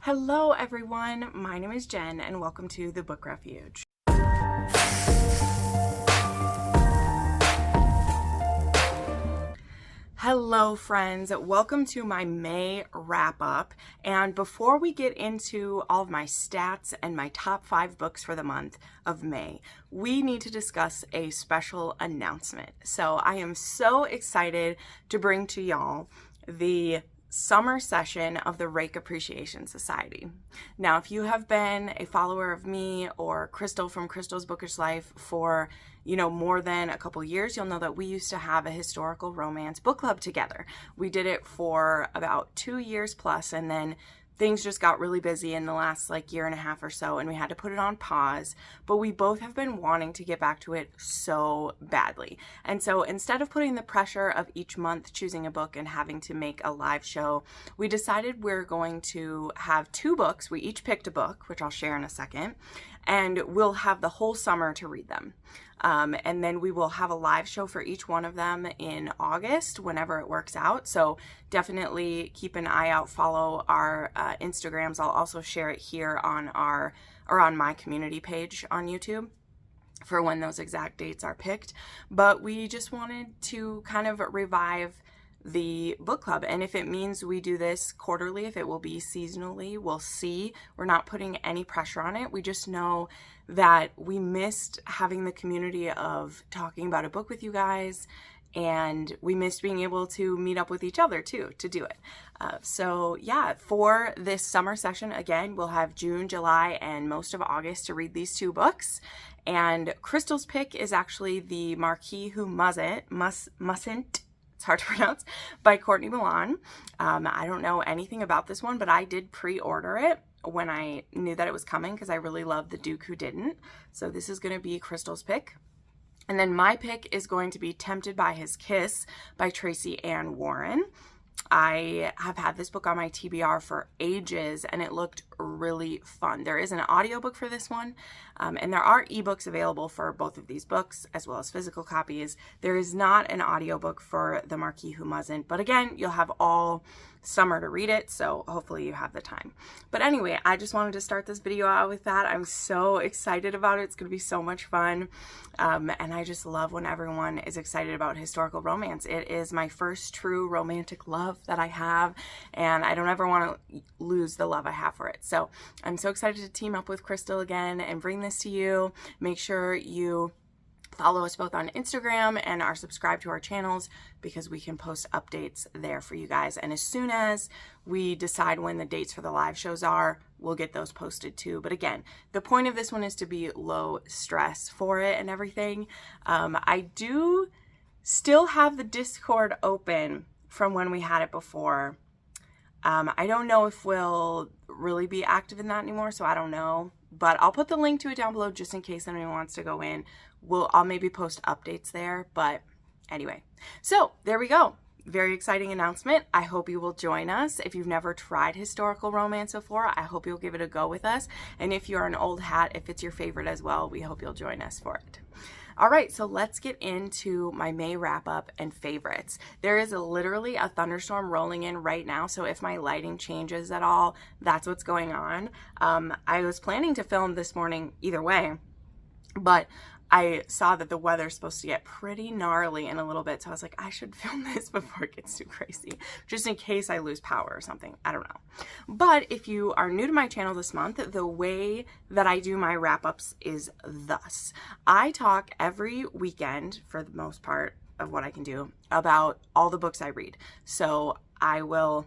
Hello everyone, my name is Jen and welcome to the Book Refuge. Hello friends, welcome to my May wrap up. And before we get into all of my stats and my top 5 books for the month of May, we need to discuss a special announcement. So I am so excited to bring to y'all the summer session of the Rake Appreciation Society. Now, if you have been a follower of me or Crystal from Crystal's Bookish Life for, more than a couple years, you'll know that we used to have a historical romance book club together. We did it for about 2 years plus, and then things just got really busy in the last year and a half or so, and we had to put it on pause, but we both have been wanting to get back to it so badly. And so instead of putting the pressure of each month choosing a book and having to make a live show, we decided we're going to have 2 books. We each picked a book, which I'll share in a second, and we'll have the whole summer to read them. And then we will have a live show for each one of them in August, whenever it works out. So definitely keep an eye out, follow our Instagrams. I'll also share it here on on my community page on YouTube for when those exact dates are picked. But we just wanted to kind of revive the book club, and if it means we do this quarterly, if it will be seasonally, we'll see. We're not putting any pressure on it. We just know that we missed having the community of talking about a book with you guys, and we missed being able to meet up with each other too to do it. So yeah, for this summer session, again, we'll have June, July, and most of August to read these 2 books. And Crystal's pick is actually the Marquis Who Mustn't, it's hard to pronounce, by Courtney Milan. I don't know anything about this one, but I did pre-order it when I knew that it was coming because I really love The Duke Who Didn't. So this is going to be Crystal's pick. And then my pick is going to be Tempted by His Kiss by Tracy Ann Warren. I have had this book on my TBR for ages, and it looked really fun. There is an audiobook for this one, and there are ebooks available for both of these books, as well as physical copies. There is not an audiobook for The Marquis Who Mustn't, but again, you'll have all summer to read it, so hopefully you have the time. But anyway, I just wanted to start this video out with that. I'm so excited about it. It's going to be so much fun, and I just love when everyone is excited about historical romance. It is my first true romantic love that I have, and I don't ever want to lose the love I have for it. So I'm so excited to team up with Crystal again and bring this to you. Make sure you follow us both on Instagram and are subscribed to our channels because we can post updates there for you guys. And as soon as we decide when the dates for the live shows are, we'll get those posted too. But again, the point of this one is to be low stress for it and everything. I do still have the Discord open from when we had it before. I don't know if we'll really be active in that anymore, so I don't know. But I'll put the link to it down below just in case anyone wants to go in. I'll maybe post updates there, but anyway. So there we go. Very exciting announcement. I hope you will join us. If you've never tried historical romance before, I hope you'll give it a go with us. And if you're an old hat, if it's your favorite as well, we hope you'll join us for it. All right, so let's get into my May wrap up and favorites. There is literally a thunderstorm rolling in right now, so if my lighting changes at all, that's what's going on. I was planning to film this morning either way, but I saw that the weather's supposed to get pretty gnarly in a little bit, so I was like, I should film this before it gets too crazy, just in case I lose power or something. I don't know. But if you are new to my channel this month, the way that I do my wrap-ups is thus. I talk every weekend, for the most part of what I can do, about all the books I read. So I will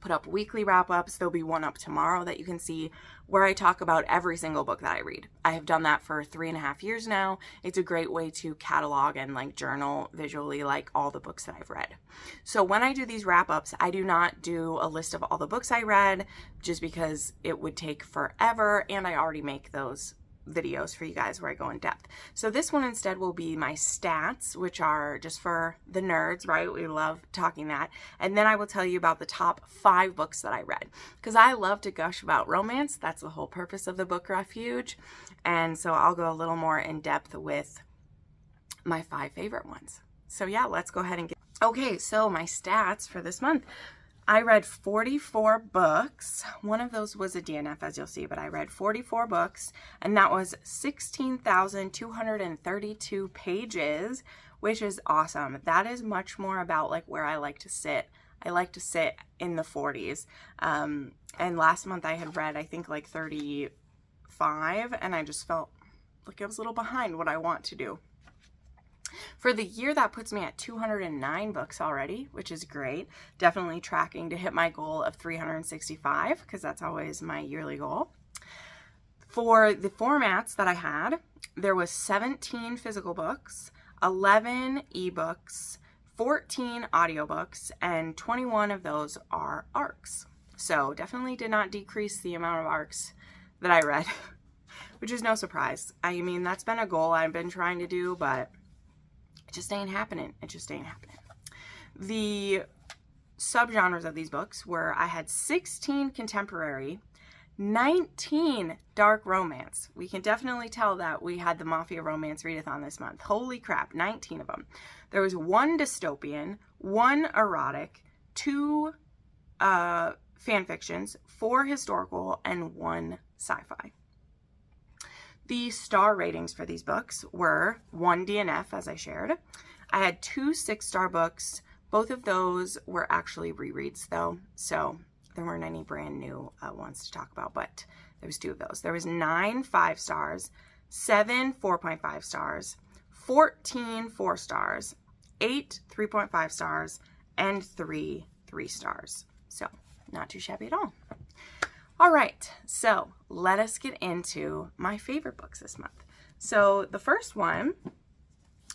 put up weekly wrap-ups. There'll be one up tomorrow that you can see where I talk about every single book that I read. I have done that for 3.5 years now. It's a great way to catalog and journal visually all the books that I've read. So when I do these wrap-ups, I do not do a list of all the books I read just because it would take forever, and I already make those videos for you guys where I go in depth. So this one instead will be my stats, which are just for the nerds, right? We love talking that. And then I will tell you about the top 5 books that I read, because I love to gush about romance. That's the whole purpose of the Book Refuge. And so I'll go a little more in depth with my 5 favorite ones. So yeah, let's go ahead and get, okay, so my stats for this month. I read 44 books. One of those was a DNF, as you'll see, but I read 44 books, and that was 16,232 pages, which is awesome. That is much more about like where I like to sit. I like to sit in the 40s. And last month I had read, I think, like 35, and I just felt like I was a little behind what I want to do. For the year, that puts me at 209 books already, which is great. Definitely tracking to hit my goal of 365, because that's always my yearly goal. For the formats that I had, there was 17 physical books, 11 ebooks, 14 audiobooks, and 21 of those are ARCs. So definitely did not decrease the amount of ARCs that I read, which is no surprise. I mean, that's been a goal I've been trying to do, but it just ain't happening. It just ain't happening. The subgenres of these books were, I had 16 contemporary, 19 dark romance. We can definitely tell that we had the Mafia Romance Readathon this month. Holy crap, 19 of them. There was 1 dystopian, 1 erotic, 2 fan fictions, 4 historical, and 1 sci-fi. The star ratings for these books were 1 DNF, as I shared. I had 2 6-star books. Both of those were actually rereads, though, so there weren't any brand new ones to talk about, but there was 2 of those. There was 9 5 stars, 7 4.5 stars, 14 4 stars, 8 3.5 stars, and 3 3 stars. So not too shabby at all. All right, so let us get into my favorite books this month. So the first one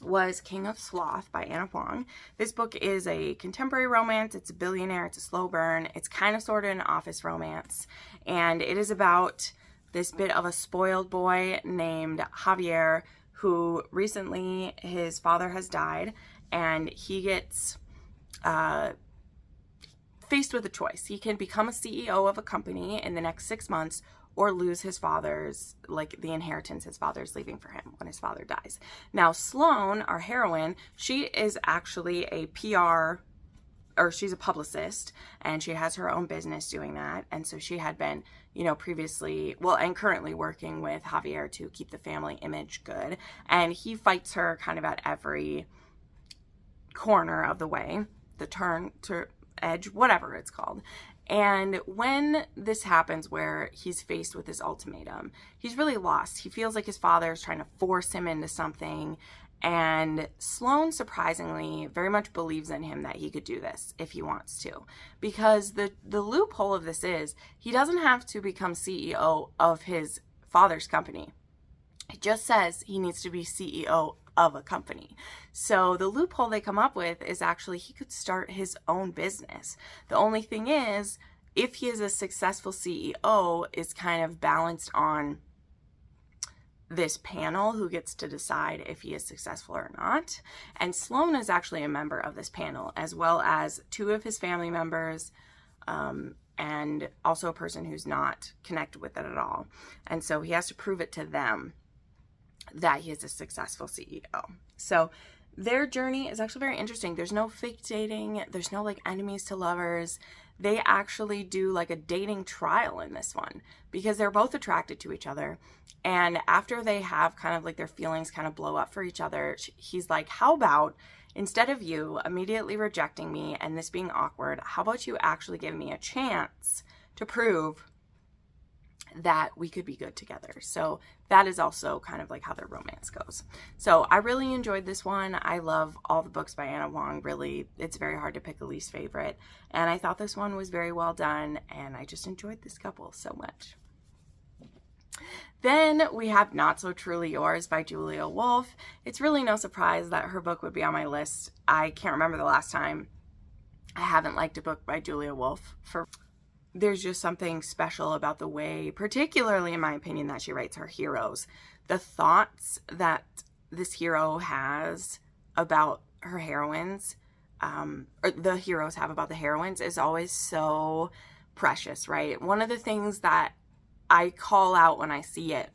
was King of Sloth by Anna Huang. This book is a contemporary romance. It's a billionaire. It's a slow burn. It's kind of sort of an office romance. And it is about this bit of a spoiled boy named Javier, who recently his father has died, and he gets faced with a choice. He can become a CEO of a company in the next 6 months, or lose his father's, like the inheritance his father's leaving for him when his father dies. Now, Sloane, our heroine, she is actually a PR, or she's a publicist, and she has her own business doing that. And so she had been, you know, previously, well, and currently working with Javier to keep the family image good. And he fights her kind of at every corner of the way, the turn to edge, whatever it's called. And when this happens, where he's faced with this ultimatum, he's really lost. He feels like his father is trying to force him into something, and Sloane surprisingly very much believes in him that he could do this if he wants to, because the loophole of this is he doesn't have to become CEO of his father's company. It just says he needs to be CEO of a company. So the loophole they come up with is actually he could start his own business. The only thing is, if he is a successful CEO, is kind of balanced on this panel who gets to decide if he is successful or not. And Sloane is actually a member of this panel, as well as 2 of his family members, and also a person who's not connected with it at all. And so he has to prove it to them that he is a successful CEO. So their journey is actually very interesting. There's no fake dating. There's no like enemies to lovers. They actually do like a dating trial in this one, because they're both attracted to each other. And after they have kind of like their feelings kind of blow up for each other, he's like, how about instead of you immediately rejecting me and this being awkward, how about you actually give me a chance to prove that we could be good together? So that is also kind of like how their romance goes. So I really enjoyed this one. I love all the books by Anna Huang. Really, it's very hard to pick a least favorite. And I thought this one was very well done, and I just enjoyed this couple so much. Then we have Not So Truly Yours by Julia Wolf. It's really no surprise that her book would be on my list. I can't remember the last time I haven't liked a book by Julia Wolf. There's just something special about the way, particularly in my opinion, that she writes her heroes. The thoughts that this hero has about her heroines, or the heroes have about the heroines, is always so precious, right? One of the things that I call out when I see it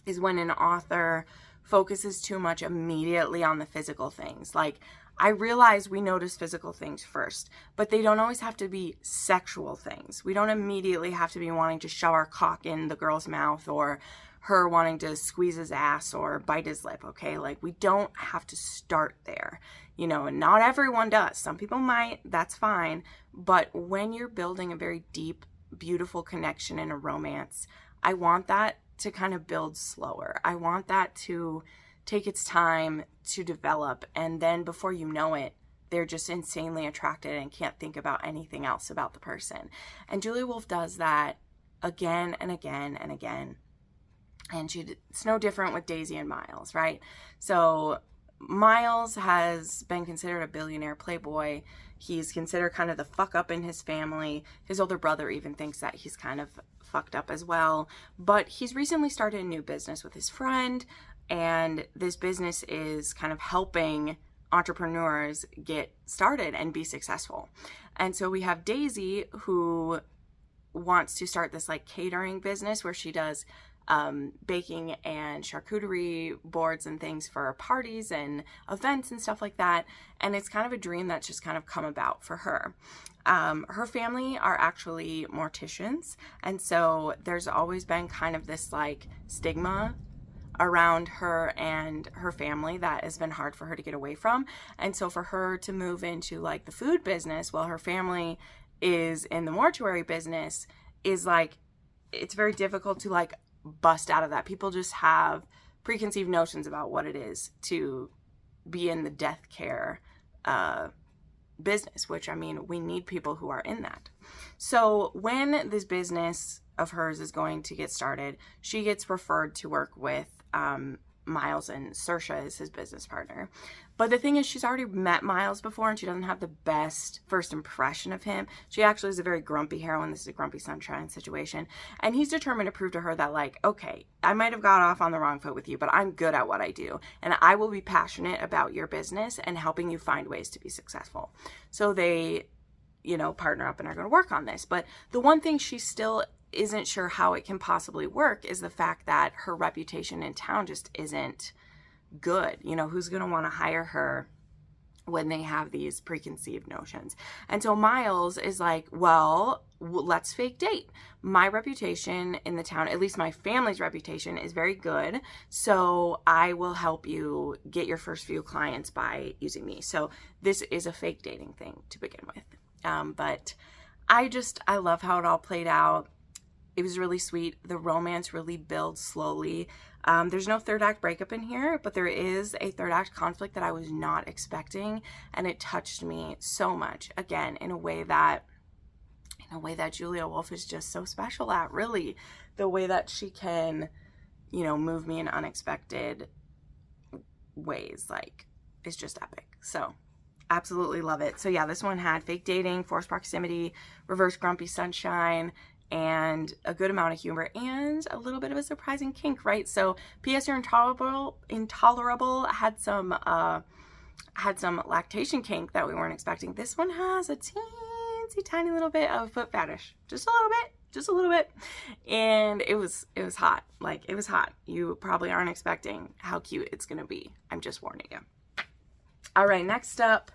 is when an author focuses too much immediately on the physical things. Like, I realize we notice physical things first, but they don't always have to be sexual things. We don't immediately have to be wanting to shove our cock in the girl's mouth or her wanting to squeeze his ass or bite his lip, okay? Like, we don't have to start there, you know, and not everyone does. Some people might, that's fine. But when you're building a very deep, beautiful connection in a romance, I want that to kind of build slower. I want that to take its time to develop, and then before you know it, they're just insanely attracted and can't think about anything else about the person. And Julia Wolf does that again and again and again. And it's no different with Daisy and Miles, right? So Miles has been considered a billionaire playboy. He's considered kind of the fuck up in his family. His older brother even thinks that he's kind of fucked up as well. But he's recently started a new business with his friend, and this business is kind of helping entrepreneurs get started and be successful. And so we have Daisy, who wants to start this like catering business where she does baking and charcuterie boards and things for parties and events and stuff like that. And it's kind of a dream that's just kind of come about for her. Her family are actually morticians. And so there's always been kind of this like stigma around her and her family that has been hard for her to get away from. And so for her to move into like the food business while her family is in the mortuary business is like, it's very difficult to like bust out of that. People just have preconceived notions about what it is to be in the death care business, which, I mean, we need people who are in that. So when this business of hers is going to get started, she gets referred to work with Miles, and Saoirse is his business partner. But the thing is, she's already met Miles before, and she doesn't have the best first impression of him. She actually is a very grumpy heroine. This is a grumpy sunshine situation. And he's determined to prove to her that, like, okay, I might have got off on the wrong foot with you, but I'm good at what I do. And I will be passionate about your business and helping you find ways to be successful. So they, you know, partner up and are going to work on this. But the one thing she still isn't sure how it can possibly work is the fact that her reputation in town just isn't good. You know, who's going to want to hire her when they have these preconceived notions? And so Miles is like, well, let's fake date. My reputation in the town, at least my family's reputation, is very good. So I will help you get your first few clients by using me. So this is a fake dating thing to begin with. But I love how it all played out. It was really sweet. The romance really builds slowly. There's no third act breakup in here, but there is a third act conflict that I was not expecting, and it touched me so much. Again, in a way that Julia Wolf is just so special at, really. The way that she can, you know, move me in unexpected ways, like, is just epic. So absolutely love it. So yeah, this one had fake dating, forced proximity, reverse grumpy sunshine, and a good amount of humor and a little bit of a surprising kink, right? So P.S. You're Intolerable had some lactation kink that we weren't expecting. This one has a teensy tiny little bit of foot fetish, just a little bit, and it was hot. Like, it was hot. You probably aren't expecting how cute it's gonna be. I'm just warning you. All right, next up,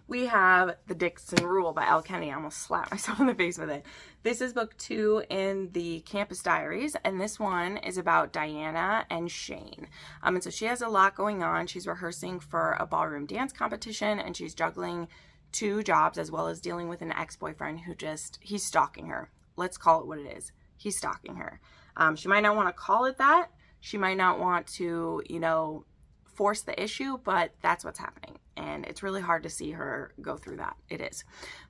we have The Dixon Rule by Elle Kennedy. I almost slapped myself in the face with it. This is book 2 in the Campus Diaries, and this one is about Diana and Shane. And so she has a lot going on. She's rehearsing for a ballroom dance competition, and she's juggling 2 jobs as well as dealing with an ex-boyfriend who he's stalking her. Let's call it what it is. He's stalking her. She might not want to call it that. She might not want to, you know, force the issue, but that's what's happening. And it's really hard to see her go through that. It is.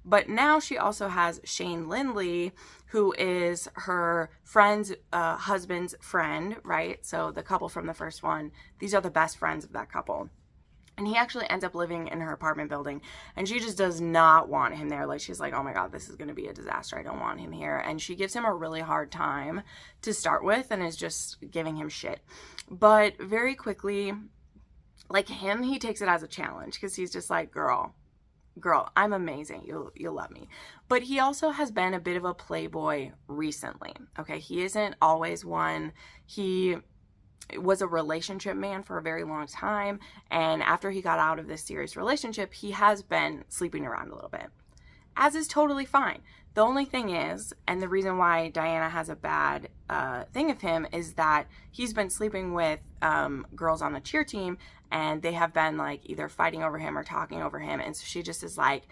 But now she also has Shane Lindley, who is her friend's husband's friend, right? So the couple from the first one, these are the best friends of that couple. And he actually ends up living in her apartment building, and she just does not want him there. Like, she's like, oh my God, this is going to be a disaster. I don't want him here. And she gives him a really hard time to start with and is just giving him shit. But very quickly, like him, he takes it as a challenge because he's just like, girl, I'm amazing. You'll love me. But he also has been a bit of a playboy recently. Okay. He isn't always one. He was a relationship man for a very long time, and after he got out of this serious relationship, he has been sleeping around a little bit, as is totally fine. The only thing is, and the reason why Diana has a bad thing of him, is that he's been sleeping with girls on the cheer team, and they have been like either fighting over him or talking over him, and so she just is like,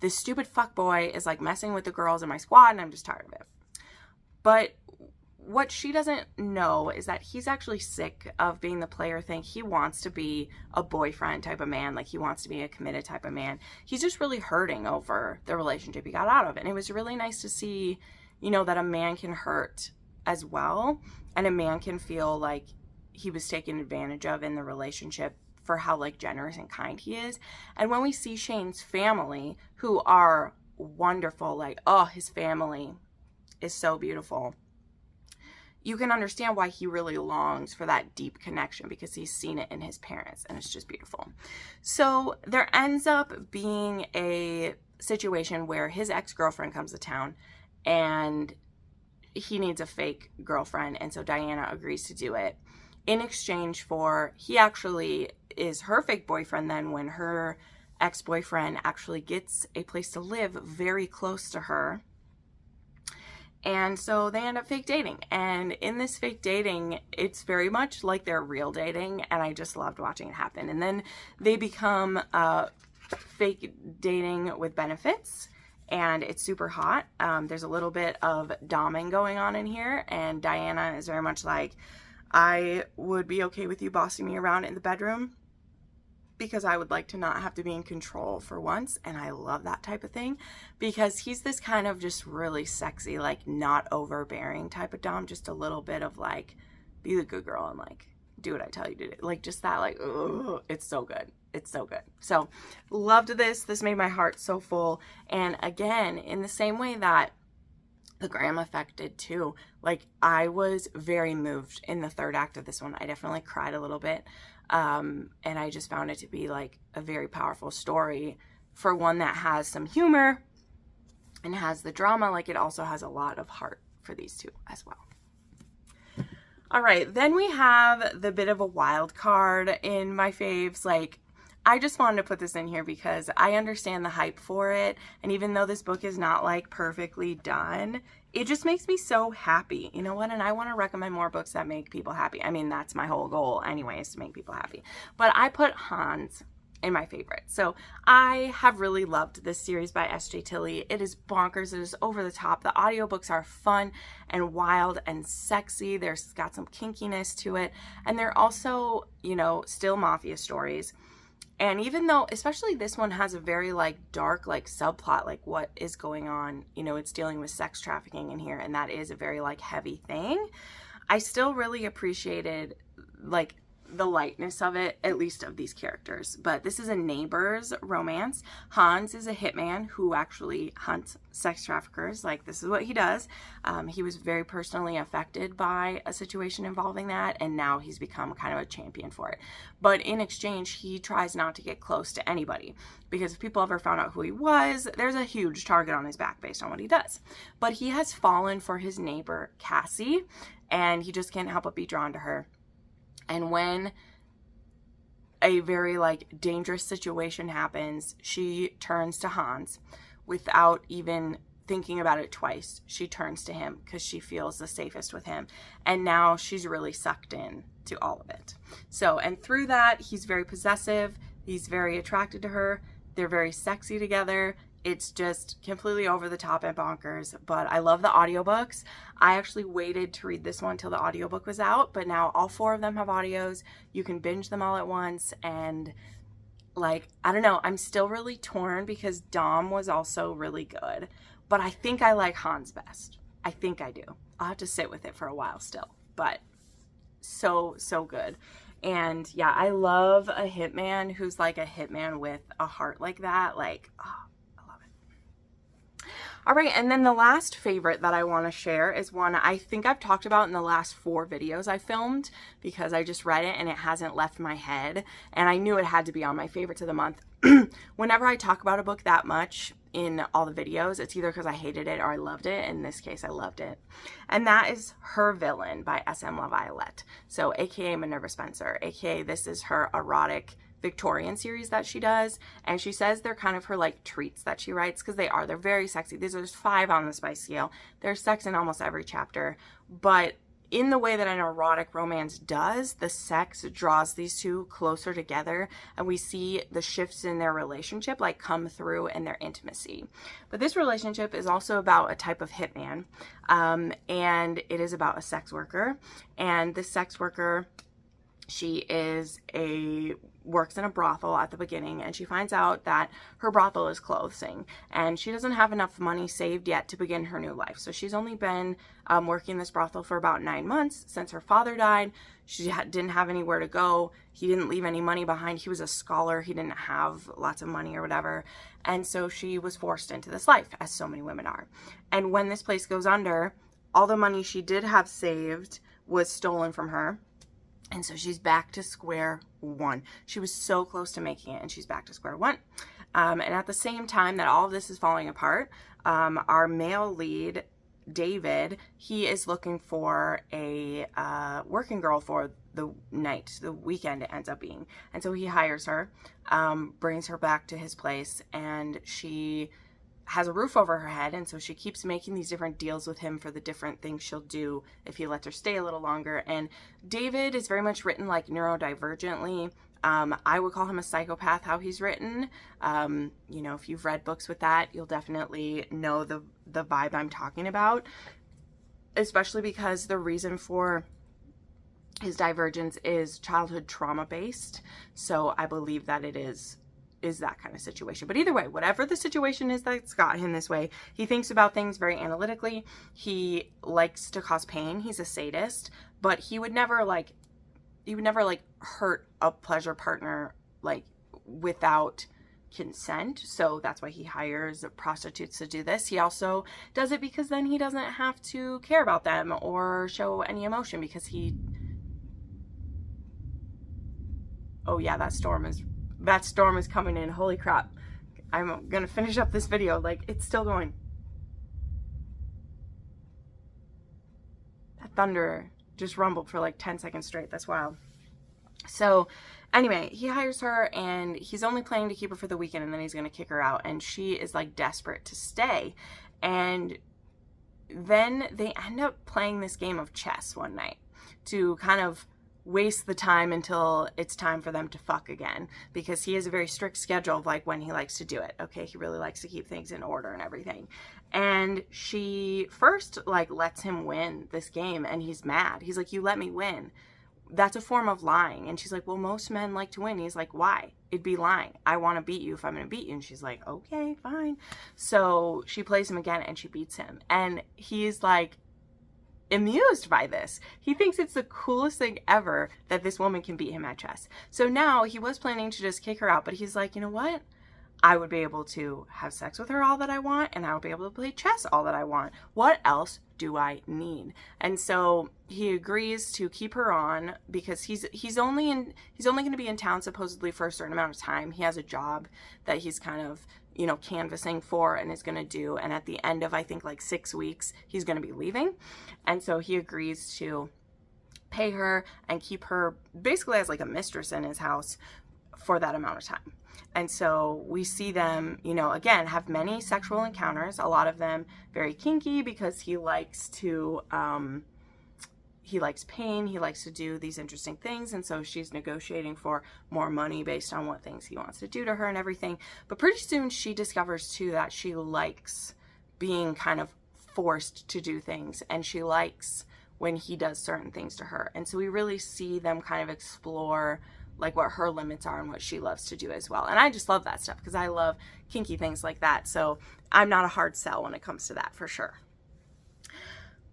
this stupid fuckboy is like messing with the girls in my squad, and I'm just tired of it. But what she doesn't know is that he's actually sick of being the player thing. He wants to be a boyfriend type of man. Like, he wants to be a committed type of man. He's just really hurting over the relationship he got out of. And it was really nice to see, you know, that a man can hurt as well. And a man can feel like he was taken advantage of in the relationship for how, like, generous and kind he is. And when we see Shane's family, who are wonderful, like, oh, his family is so beautiful, you can understand why he really longs for that deep connection, because he's seen it in his parents, and it's just beautiful. So there ends up being a situation where his ex-girlfriend comes to town, and he needs a fake girlfriend, and so Diana agrees to do it in exchange for, he actually is her fake boyfriend then when her ex-boyfriend actually gets a place to live very close to her. And so they end up fake dating. And in this fake dating, it's very much like their real dating. And I just loved watching it happen. And then they become fake dating with benefits. And it's super hot. There's a little bit of doming going on in here. And Diana is very much like, I would be okay with you bossing me around in the bedroom, because I would like to not have to be in control for once. And I love that type of thing, because he's this kind of just really sexy, like not overbearing type of dom, just a little bit of like, be the good girl and like do what I tell you to do. Like just that, like, ugh, it's so good. It's so good. So loved this. This made my heart so full. And again, in the same way that the Graham Effect did too, like I was very moved in the third act of this one. I definitely cried a little bit. And I just found it to be like a very powerful story for one that has some humor and has the drama. Like it also has a lot of heart for these two as well. All right, then we have the bit of a wild card in my faves. Like, I just wanted to put this in here because I understand the hype for it. And even though this book is not like perfectly done, it just makes me so happy. You know what? And I want to recommend more books that make people happy. I mean, that's my whole goal anyways, to make people happy. But I put Hans in my favorite. So I have really loved this series by S.J. Tilley. It is bonkers. It is over the top. The audiobooks are fun and wild and sexy. There's got some kinkiness to it. And they're also, you know, still mafia stories. And even though, especially this one has a very like dark like subplot, like what is going on, you know, it's dealing with sex trafficking in here, and that is a very like heavy thing. I still really appreciated like the lightness of it, at least of these characters. But this is a neighbor's romance. Hans is a hitman who actually hunts sex traffickers. Like, this is what he does. He was very personally affected by a situation involving that, and now he's become kind of a champion for it. But in exchange, he tries not to get close to anybody, because if people ever found out who he was, there's a huge target on his back based on what he does. But he has fallen for his neighbor, Cassie, and he just can't help but be drawn to her. And when a very like dangerous situation happens, she turns to Hans without even thinking about it twice. She turns to him because she feels the safest with him. And now she's really sucked in to all of it. So, and through that, he's very possessive. He's very attracted to her. They're very sexy together. It's just completely over the top and bonkers, but I love the audiobooks. I actually waited to read this one till the audiobook was out, but now all 4 of them have audios. You can binge them all at once, and like, I don't know, I'm still really torn because Dom was also really good, but I think I like Hans best. I think I do. I'll have to sit with it for a while still, but so good. And yeah, I love a hitman who's like a hitman with a heart like that. Like, oh. All right, and then the last favorite that I want to share is one I think I've talked about in the last 4 videos I filmed, because I just read it and it hasn't left my head, and I knew it had to be on my favorites of the month. Whenever I talk about a book that much, in all the videos, it's either because I hated it or I loved it. In this case, I loved it. And that is Her Villain by S.M. LaViolette. So aka Minerva Spencer, aka this is her erotic Victorian series that she does, and she says they're kind of her like treats that she writes, because they're very sexy. There's 5 on the spice scale. There's sex in almost every chapter, but in the way that an erotic romance does, the sex draws these two closer together, and we see the shifts in their relationship like come through in their intimacy. But this relationship is also about a type of hitman, and it is about a sex worker. And the sex worker, she works in a brothel at the beginning, and she finds out that her brothel is closing, and she doesn't have enough money saved yet to begin her new life. So she's only been working this brothel for about 9 months since her father died. She didn't have anywhere to go. He didn't leave any money behind. He was a scholar. He didn't have lots of money or whatever. And so she was forced into this life, as so many women are. And when this place goes under, all the money she did have saved was stolen from her. And so she's back to square one. She was so close to making it, and she's back to square one. And at the same time that all of this is falling apart, our male lead, David, he is looking for a working girl for the weekend it ends up being. And so he hires her, brings her back to his place, and she has a roof over her head, and so she keeps making these different deals with him for the different things she'll do if he lets her stay a little longer. And David is very much written like neurodivergently. I would call him a psychopath, how he's written. You know, if you've read books with that, you'll definitely know the vibe I'm talking about, especially because the reason for his divergence is childhood trauma based. So I believe that it is that kind of situation. But either way, whatever the situation is that's got him this way, he thinks about things very analytically. He likes to cause pain. He's a sadist, but he would never hurt a pleasure partner like without consent. So that's why he hires prostitutes to do this. He also does it because then he doesn't have to care about them or show any emotion, because oh yeah, that storm is coming in. Holy crap. I'm gonna finish up this video. Like, it's still going. That thunder just rumbled for like 10 seconds straight. That's wild. So anyway, he hires her, and he's only planning to keep her for the weekend, and then he's gonna kick her out. And she is like desperate to stay. And then they end up playing this game of chess one night to kind of waste the time until it's time for them to fuck again, because he has a very strict schedule of like when he likes to do it. Okay, he really likes to keep things in order and everything. And she first like lets him win this game, and he's mad. He's like, you let me win. That's a form of lying. And she's like, well, most men like to win. He's like, why? It'd be lying. I want to beat you if I'm going to beat you. And she's like, okay, fine. So she plays him again, and she beats him. And he's like amused by this. He thinks it's the coolest thing ever that this woman can beat him at chess. So now he was planning to just kick her out, but he's like, you know what? I would be able to have sex with her all that I want, and I would be able to play chess all that I want. What else do I need? And so he agrees to keep her on, because he's only going to be in town supposedly for a certain amount of time. He has a job that he's kind of, you know, canvassing for and is going to do. And at the end of, I think, like 6 weeks, he's going to be leaving. And so he agrees to pay her and keep her basically as like a mistress in his house for that amount of time. And so we see them, you know, again, have many sexual encounters, a lot of them very kinky, because he likes to, he likes pain, he likes to do these interesting things, and so she's negotiating for more money based on what things he wants to do to her and everything. But pretty soon she discovers too that she likes being kind of forced to do things, and she likes when he does certain things to her. And so we really see them kind of explore like what her limits are and what she loves to do as well. And I just love that stuff, because I love kinky things like that. So I'm not a hard sell when it comes to that, for sure.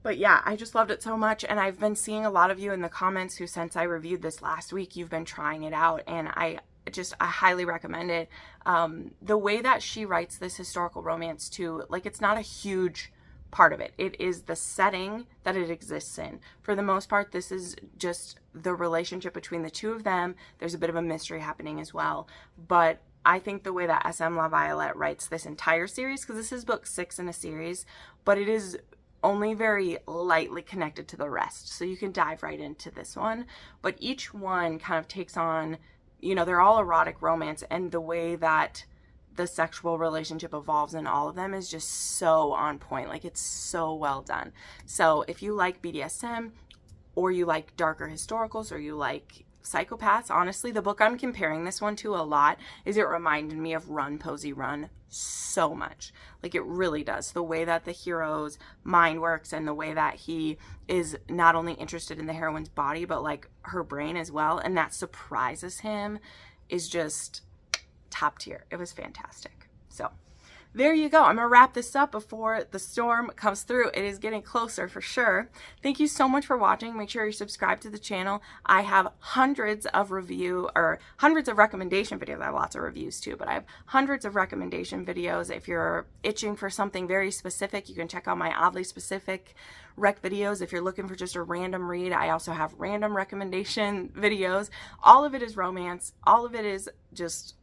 But yeah, I just loved it so much. And I've been seeing a lot of you in the comments who, since I reviewed this last week, you've been trying it out. And I highly recommend it. The way that she writes this historical romance too, like, it's not a huge part of it. It is the setting that it exists in. For the most part, this is just the relationship between the two of them. There's a bit of a mystery happening as well, but I think the way that S.M. LaViolette writes this entire series, because this is book 6 in a series, but it is only very lightly connected to the rest. So you can dive right into this one. But each one kind of takes on, you know, they're all erotic romance, and the way that the sexual relationship evolves in all of them is just so on point. Like, it's so well done. So if you like BDSM, or you like darker historicals, or you like psychopaths, honestly, the book I'm comparing this one to a lot is it reminded me of Run, Posey, Run so much. Like, it really does. The way that the hero's mind works, and the way that he is not only interested in the heroine's body, but like her brain as well, and that surprises him, is just top tier. It was fantastic. So there you go. I'm going to wrap this up before the storm comes through. It is getting closer for sure. Thank you so much for watching. Make sure you subscribe to the channel. I have hundreds of recommendation videos. I have lots of reviews too, but I have hundreds of recommendation videos. If you're itching for something very specific, you can check out my oddly specific rec videos. If you're looking for just a random read, I also have random recommendation videos. All of it is romance. All of it is just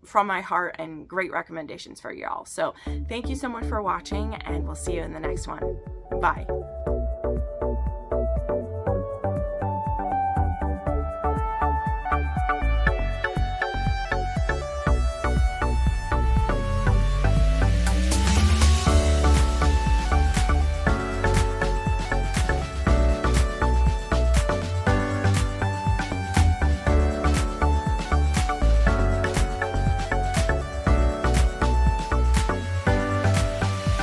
from my heart and great recommendations for y'all. So thank you so much for watching, and we'll see you in the next one. Bye.